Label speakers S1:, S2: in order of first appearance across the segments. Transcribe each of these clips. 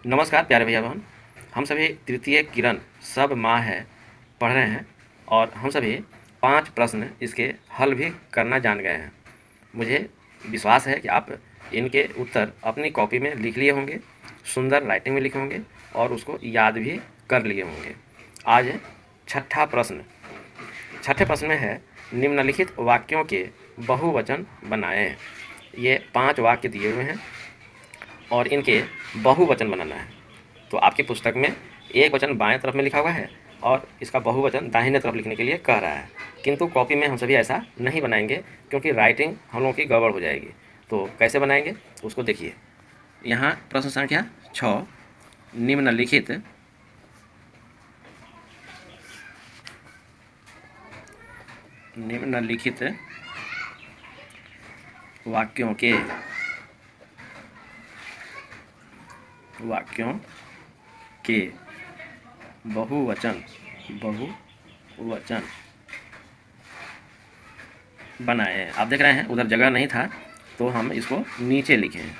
S1: नमस्कार प्यारे भैया बहन। हम सभी तृतीय किरण सब माँ है पढ़ रहे हैं और हम सभी 5 प्रश्न इसके हल भी करना जान गए हैं। मुझे विश्वास है कि आप इनके उत्तर अपनी कॉपी में लिख लिए होंगे, सुंदर राइटिंग में लिखे होंगे और उसको याद भी कर लिए होंगे। आज छठा प्रश्न छठे प्रश्न में है, निम्नलिखित वाक्यों के बहुवचन बनाएं। ये 5 वाक्य दिए हुए हैं और इनके बहुवचन बनाना है। तो आपकी पुस्तक में एक वचन बाएं तरफ में लिखा हुआ है और इसका बहुवचन दाहिने तरफ लिखने के लिए कह रहा है, किंतु कॉपी में हम सभी ऐसा नहीं बनाएंगे क्योंकि राइटिंग हम लोगों की गड़बड़ हो जाएगी। तो कैसे बनाएंगे उसको देखिए। यहाँ प्रश्न संख्या 6, निम्नलिखित वाक्यों के बहुवचन बनाए। आप देख रहे हैं उधर जगह नहीं था तो हम इसको नीचे लिखे हैं।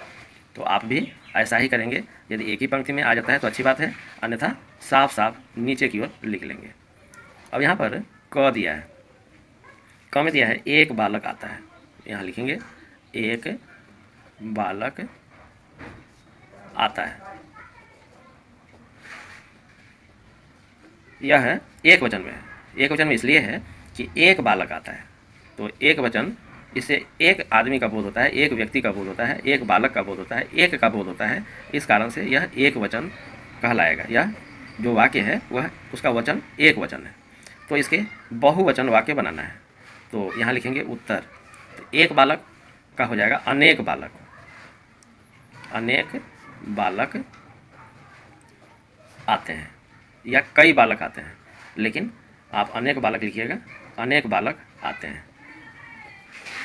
S1: तो आप भी ऐसा ही करेंगे। यदि एक ही पंक्ति में आ जाता है तो अच्छी बात है, अन्यथा साफ साफ नीचे की ओर लिख लेंगे। अब यहाँ पर क दिया है, क में दिया है एक बालक आता है। यहाँ लिखेंगे एक बालक आता है। यह है एक वचन में है। एक वचन में इसलिए है कि एक बालक आता है, तो एक वचन इससे एक आदमी का बोध होता है, एक व्यक्ति का बोध होता है, एक बालक का बोध होता है, एक का बोध होता है। इस कारण से यह एक वचन कहलाएगा। यह जो वाक्य है वह उसका वचन एक वचन है। तो इसके बहुवचन वाक्य बनाना है। तो यहाँ लिखेंगे उत्तर। तो एक बालक का हो जाएगा अनेक बालक। अनेक बालक आते हैं या कई बालक आते हैं, लेकिन आप अनेक बालक लिखिएगा। अनेक बालक आते हैं।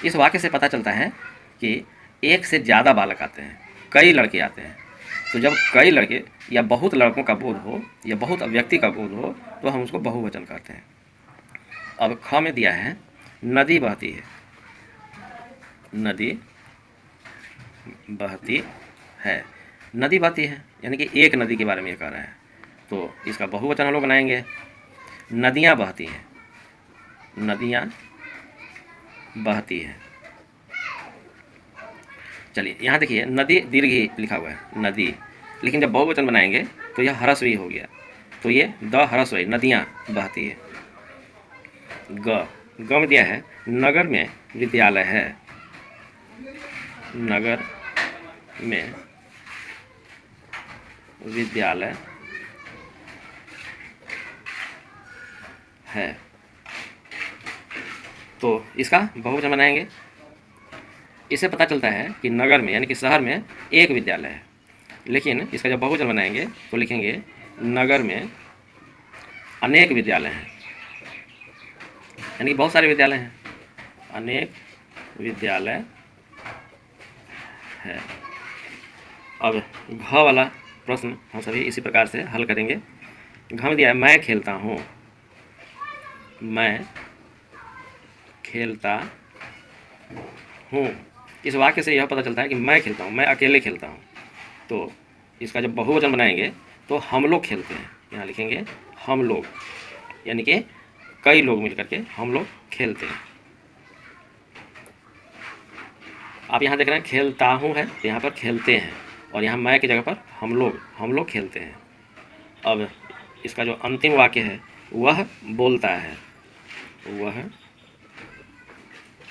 S1: इस वाक्य से पता चलता है कि एक से ज़्यादा बालक आते हैं, कई लड़के आते हैं। तो जब कई लड़के या बहुत लड़कों का बोध हो या बहुत व्यक्ति का बोध हो तो हम उसको बहुवचन कहते हैं। अब ख में दिया है नदी बहती है। नदी बहती है। नदी बहती है यानी कि एक नदी के बारे में ये कह रहा है। तो इसका बहुवचन हम लोग बनाएंगे। नदियाँ बहती हैं। नदियाँ बहती है। चलिए यहाँ देखिए नदी दीर्घी लिखा हुआ है नदी, लेकिन जब बहुवचन बनाएंगे तो यह ह्रस्वी हो गया। तो ये द ह्रस्वी नदियाँ बहती है। ग में दिया है नगर में विद्यालय है। नगर में विद्यालय है। तो इसका बहुवचन बनाएंगे। इससे पता चलता है कि नगर में यानी कि शहर में एक विद्यालय है, लेकिन इसका जब बहुवचन बनाएंगे तो लिखेंगे नगर में अनेक विद्यालय हैं, यानी कि बहुत सारे विद्यालय हैं। अनेक विद्यालय है। अब घ वाला प्रश्न हम सभी इसी प्रकार से हल करेंगे। घ में दिया है मैं खेलता हूँ। मैं खेलता हूँ। इस वाक्य से यह पता चलता है कि मैं खेलता हूँ, मैं अकेले खेलता हूँ। तो इसका जब बहुवचन बनाएंगे तो हम लोग खेलते हैं। यहाँ लिखेंगे हम लोग, यानी कि कई लोग मिलकर के हम लोग खेलते हैं। आप यहाँ देख रहे हैं खेलता हूँ है, तो यहाँ पर खेलते हैं, और यहाँ मैं की जगह पर हम लोग खेलते हैं। अब इसका जो अंतिम वाक्य है वह बोलता है। वह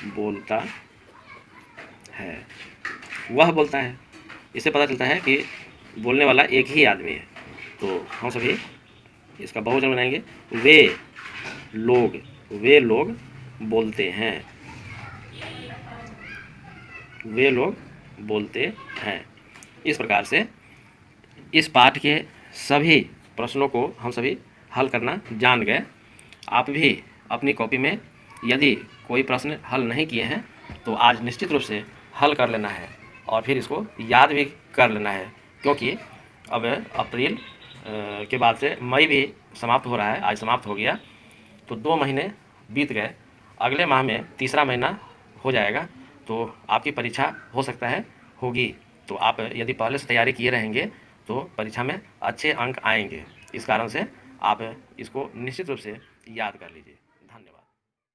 S1: बोलता है। वह बोलता है। इससे पता चलता है कि बोलने वाला एक ही आदमी है। तो हम सभी इसका बहुवचन बनाएंगे। वे लोग बोलते हैं। वे लोग बोलते हैं। इस प्रकार से इस पाठ के सभी प्रश्नों को हम सभी हल करना जान गए। आप भी अपनी कॉपी में यदि कोई प्रश्न हल नहीं किए हैं तो आज निश्चित रूप से हल कर लेना है और फिर इसको याद भी कर लेना है, क्योंकि अब अप्रैल के बाद से मई भी समाप्त हो रहा है। आज समाप्त हो गया तो 2 महीने बीत गए। अगले माह में तीसरा महीना हो जाएगा तो आपकी परीक्षा हो सकता है होगी। तो आप यदि पहले से तैयारी किए रहेंगे तो परीक्षा में अच्छे अंक आएंगे। इस कारण से आप इसको निश्चित रूप से याद कर लीजिए। धन्यवाद।